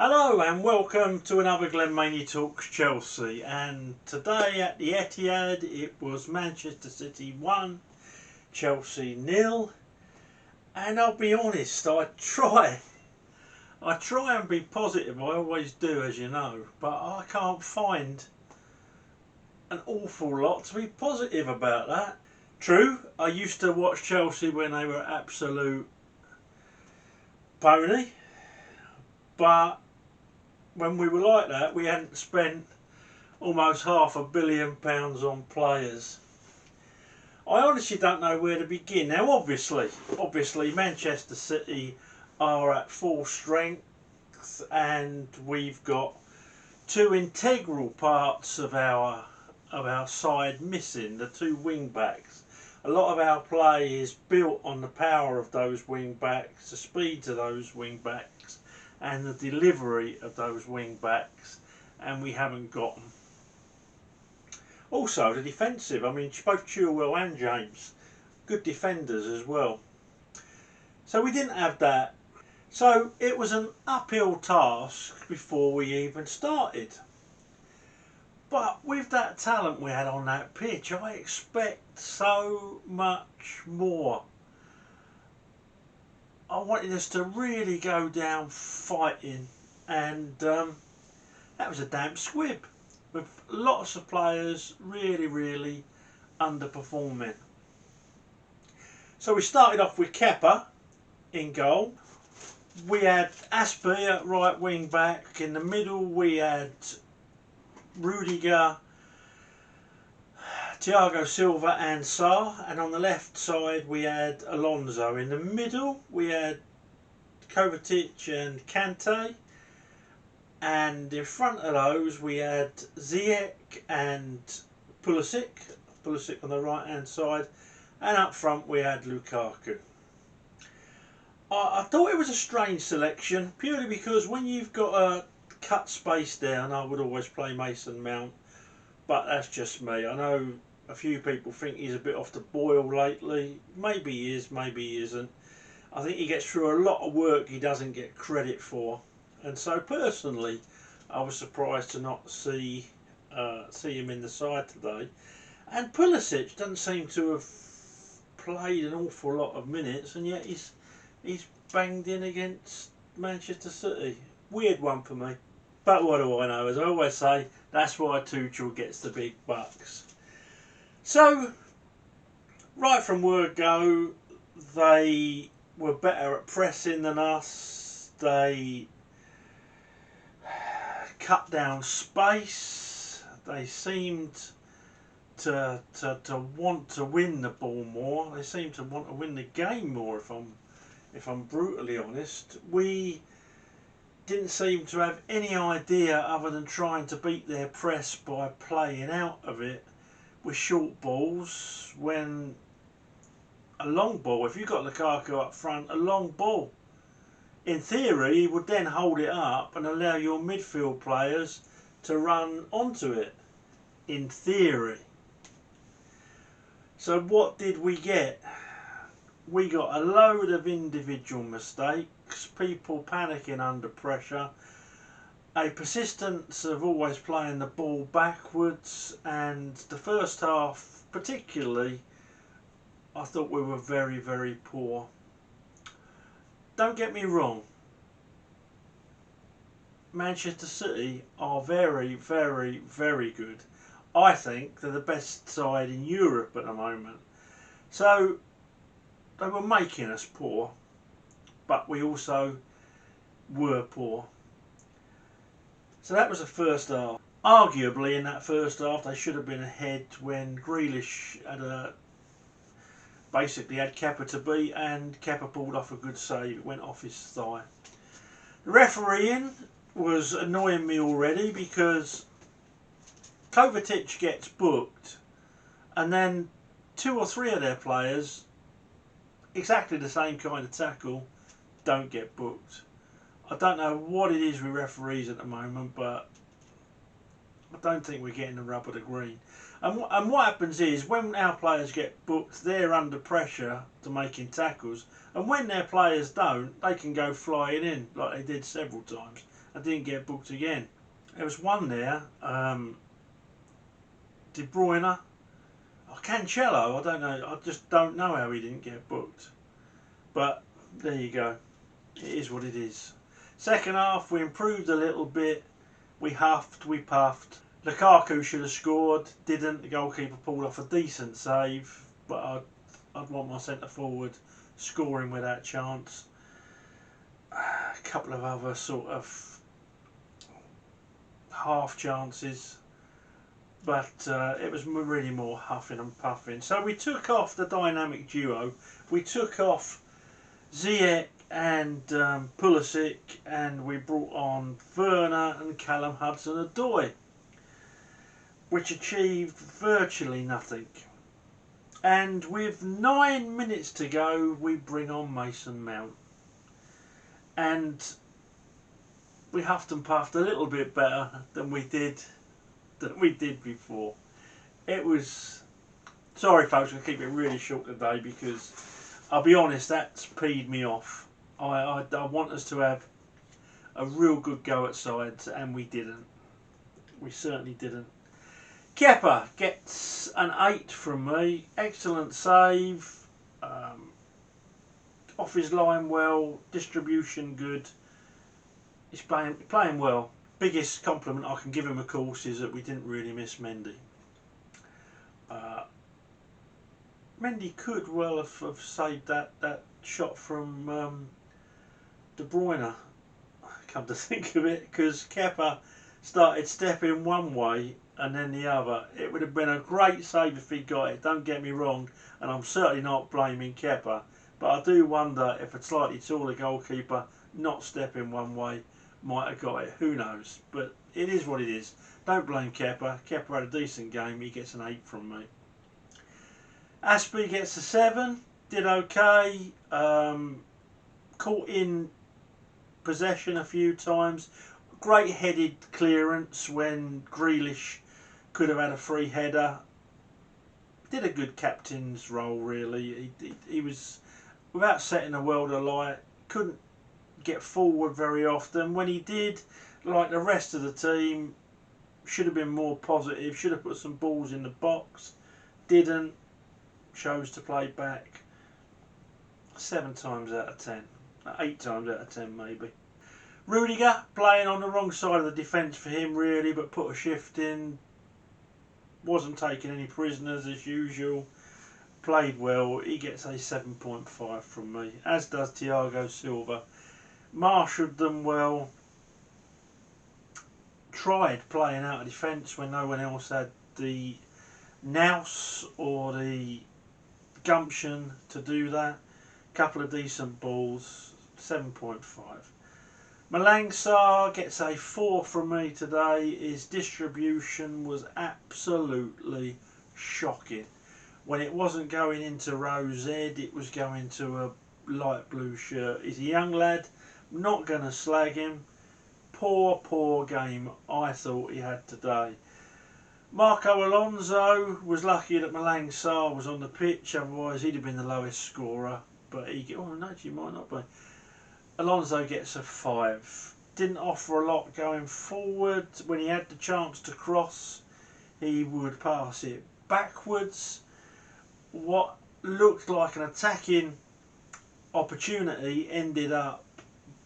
Hello and welcome to another Glenn Maney Talks Chelsea, and today at the Etihad it was Manchester City 1, Chelsea 0, and I'll be honest, I try and be positive, I always do as you know, but I can't find an awful lot to be positive about that. True, I used to watch Chelsea when they were absolute pony, but when we were like that, we hadn't spent almost £500 million on players. I honestly don't know where to begin. Now, obviously, Manchester City are at full strength, and we've got two integral parts of our side missing: the two wing backs. A lot of our play is built on the power of those wing backs, the speed of those wing backs, and the delivery of those wing backs, and we haven't got them. Also the defensive, I mean both Chilwell and James, good defenders as well. So we didn't have that. So it was an uphill task before we even started. But with that talent we had on that pitch, I expect so much more. I wanted us to really go down fighting, and that was a damp squib with lots of players really underperforming. So we started off with Kepa in goal. We had Aspie at right wing back. In the middle we had Rudiger, Thiago Silva and Sarr, and on the left side we had Alonso. In the middle we had Kovacic and Kante, and in front of those we had Ziyech and Pulisic on the right hand side, and up front we had Lukaku. I thought it was a strange selection, purely because when you've got a cut space down, I would always play Mason Mount, but that's just me. I know a few people think he's a bit off the boil lately. Maybe he is, maybe he isn't. I think he gets through a lot of work he doesn't get credit for, and so personally I was surprised to not see him in the side today. And Pulisic doesn't seem to have played an awful lot of minutes, and yet he's banged in against Manchester City. Weird one for me. But what do I know? As I always say, that's why Tuchel gets the big bucks. So, right from word go, they were better at pressing than us. They cut down space. They seemed to want to win the ball more. They seemed to want to win the game more, if I'm brutally honest. We didn't seem to have any idea other than trying to beat their press by playing out of it with short balls, when a long ball, if you've got Lukaku up front, a long ball, in theory, he would then hold it up and allow your midfield players to run onto it, in theory. So what did we get? We got a load of individual mistakes, people panicking under pressure, a persistence of always playing the ball backwards, and the first half particularly, I thought we were very poor. Don't get me wrong, Manchester City are very good. I think they're the best side in Europe at the moment. So they were making us poor, but we also were poor. So that was the first half. Arguably in that first half they should have been ahead when Grealish basically had Kepa to beat, and Kepa pulled off a good save. It went off his thigh. The refereeing was annoying me already, because Kovacic gets booked and then two or three of their players, exactly the same kind of tackle, don't get booked. I don't know what it is with referees at the moment, but I don't think we're getting the rub of the green. And what happens is, when our players get booked, they're under pressure to making tackles, and when their players don't, they can go flying in like they did several times. and didn't get booked again. There was one there, De Bruyne, Cancelo, I don't know, I just don't know how he didn't get booked. But there you go, it is what it is. Second half we improved a little bit, we huffed, we puffed. Lukaku should have scored, didn't. The goalkeeper pulled off a decent save, but I'd want my centre forward scoring with that chance. A couple of other sort of half chances, but it was really more huffing and puffing. So we took off the dynamic duo. We took off Ziyech and Pulisic, and we brought on Werner and Callum Hudson-Odoi, which achieved virtually nothing. And with 9 minutes to go, we bring on Mason Mount. And we huffed and puffed a little bit better than we did before. It was, sorry folks, I'll keep it really short today because I'll be honest, that's peed me off. I want us to have a real good go at sides, and we didn't. We certainly didn't. Kepa gets an 8 from me. Excellent save. Off his line well. Distribution good. He's playing well. Biggest compliment I can give him, of course, is that we didn't really miss Mendy. Mendy could well have saved that shot from De Bruyne, come to think of it, because Kepa started stepping one way and then the other. It would have been a great save if he got it, don't get me wrong, and I'm certainly not blaming Kepa, but I do wonder if a slightly taller goalkeeper not stepping one way might have got it. Who knows? But it is what it is. Don't blame Kepa. Kepa had a decent game. He gets an 8 from me. Aspie gets a 7. Did okay. Caught in possession a few times. Great headed clearance when Grealish could have had a free header. Did a good captain's role, really. He was, without setting the world alight, couldn't get forward very often. When he did, like the rest of the team, should have been more positive, should have put some balls in the box. Didn't. Chose to play back. 7 times out of 10. 8 times out of 10 maybe. Rudiger playing on the wrong side of the defence for him really, but put a shift in. Wasn't taking any prisoners as usual. Played well. He gets a 7.5 from me, as does Thiago Silva. Marshalled them well. Tried playing out of defence when no one else had the nous or the gumption to do that. Couple of decent balls. 7.5. Malang Sarr gets a 4 from me today. His distribution was absolutely shocking. When it wasn't going into row Z, it was going to a light blue shirt. He's a young lad. Not going to slag him. Poor game I thought he had today. Marco Alonso was lucky that Malang Sarr was on the pitch, otherwise he'd have been the lowest scorer. But no, he might not be. Alonso gets a 5. Didn't offer a lot going forward. When he had the chance to cross, he would pass it backwards. What looked like an attacking opportunity ended up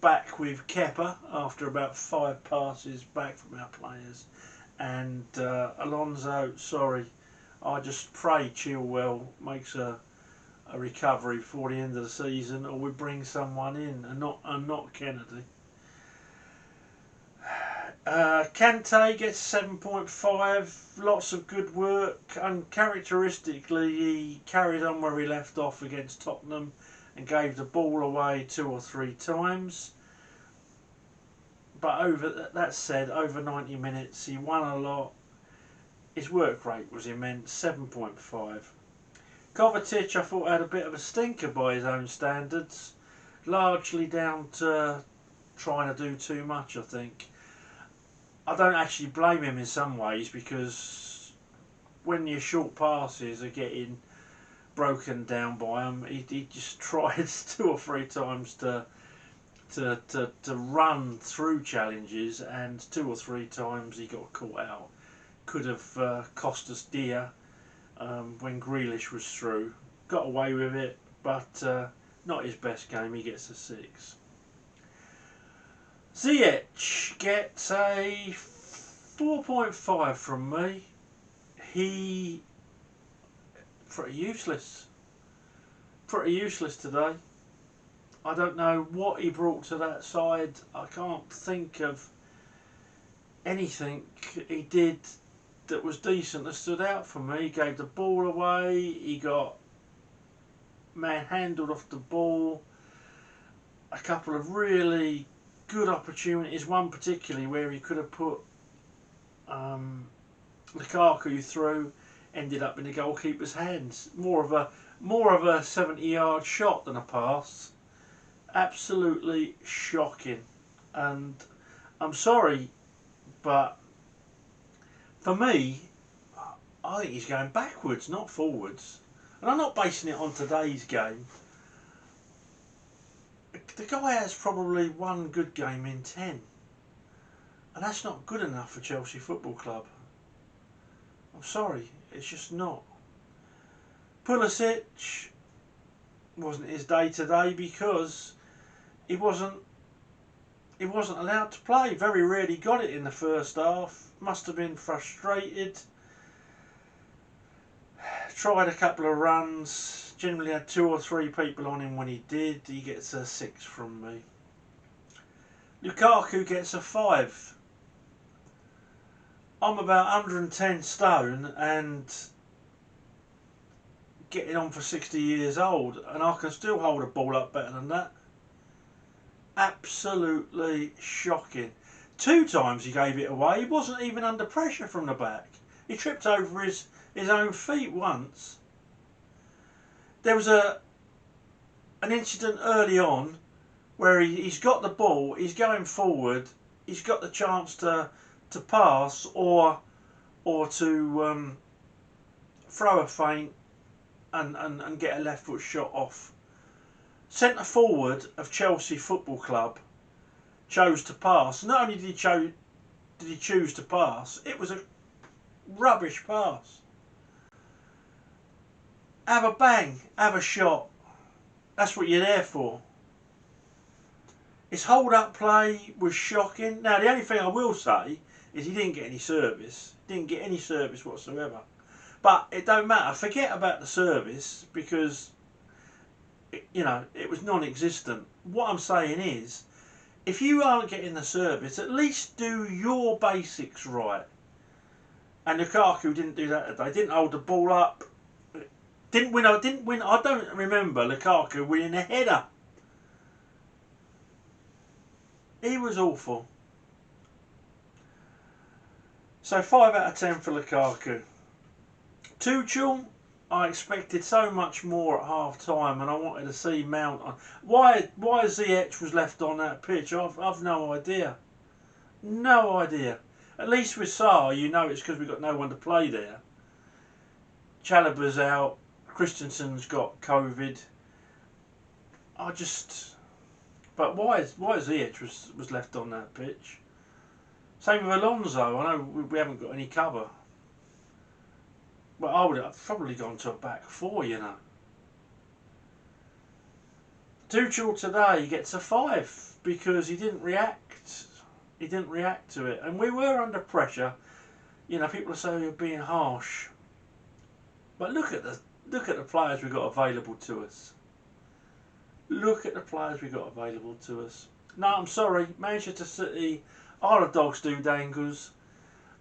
back with Kepa after about 5 passes back from our players. And Alonso, sorry, I just pray Chilwell makes a recovery before the end of the season, or we bring someone in and not Kennedy. Kante gets 7.5. Lots of good work. Uncharacteristically, he carried on where he left off against Tottenham and gave the ball away 2 or 3 times. But that said, over 90 minutes, he won a lot. His work rate was immense. 7.5. Kovacic, I thought, had a bit of a stinker by his own standards, largely down to trying to do too much, I think. I don't actually blame him in some ways, because when your short passes are getting broken down by him, he just tried 2 or 3 times to to run through challenges, and 2 or 3 times he got caught out. Could have cost us dear when Grealish was through. Got away with it, but not his best game. He gets a 6. Ziyech gets a 4.5 from me. He pretty useless. Pretty useless today. I don't know what he brought to that side. I can't think of anything he did that was decent that stood out for me. He gave the ball away. He got manhandled off the ball. A couple of really good opportunities. One particularly where he could have put Lukaku through, ended up in the goalkeeper's hands. More of a 70-yard shot than a pass. Absolutely shocking. And I'm sorry, but for me, I think he's going backwards, not forwards. And I'm not basing it on today's game. The guy has probably one good game in 10. And that's not good enough for Chelsea Football Club. I'm sorry, it's just not. Pulisic wasn't his day today because he wasn't allowed to play. Very rarely got it in the first half. Must have been frustrated. Tried a couple of runs. Generally had 2 or 3 people on him when he did. He gets a 6 from me. Lukaku gets a 5. I'm about 110 stone and getting on for 60 years old, and I can still hold a ball up better than that. Absolutely shocking. 2 times he gave it away. He wasn't even under pressure from the back. He tripped over his own feet once. There was an incident early on where he's got the ball, he's going forward, he's got the chance to pass or to throw a feint and get a left foot shot off. Centre forward of Chelsea Football Club chose to pass. Not only did he choose to pass, it was a rubbish pass. Have a bang, have a shot. That's what you're there for. His hold-up play was shocking. Now, the only thing I will say is he didn't get any service. Didn't get any service whatsoever. But it don't matter. Forget about the service because, it was non-existent. What I'm saying is, if you aren't getting the service, at least do your basics right. And Lukaku didn't do that today. Didn't hold the ball up. Didn't win. I don't remember Lukaku winning a header. He was awful. So 5 out of 10 for Lukaku. Tuchel, I expected so much more at half time, and I wanted to see Mount on. Why Ziyech was left on that pitch? I've no idea. No idea. At least with Sarr, it's because we've got no one to play there. Chalobah's out. Christensen's got COVID. But why Ziyech was left on that pitch? Same with Alonso. I know we haven't got any cover. But I would have probably gone to a back 4, Tuchel today gets a 5 because he didn't react. He didn't react to it. And we were under pressure. People say you're being harsh. But look at the players we got available to us. Look at the players we got available to us. No, I'm sorry. Manchester City are the dogs do dangles.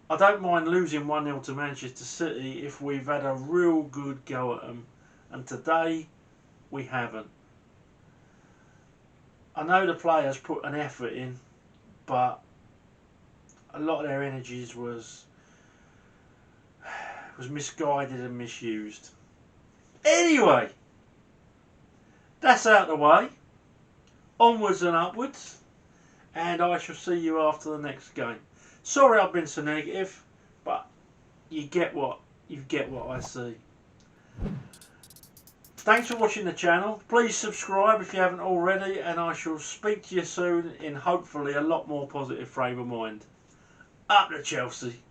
I don't mind losing 1-0 to Manchester City if we've had a real good go at them. And today, we haven't. I know the players put an effort in, but a lot of their energies was misguided and misused. Anyway, that's out of the way. Onwards and upwards. And I shall see you after the next game. Sorry I've been so negative, but you get what I see. Thanks for watching the channel. Please subscribe if you haven't already, and I shall speak to you soon in hopefully a lot more positive frame of mind. Up to Chelsea.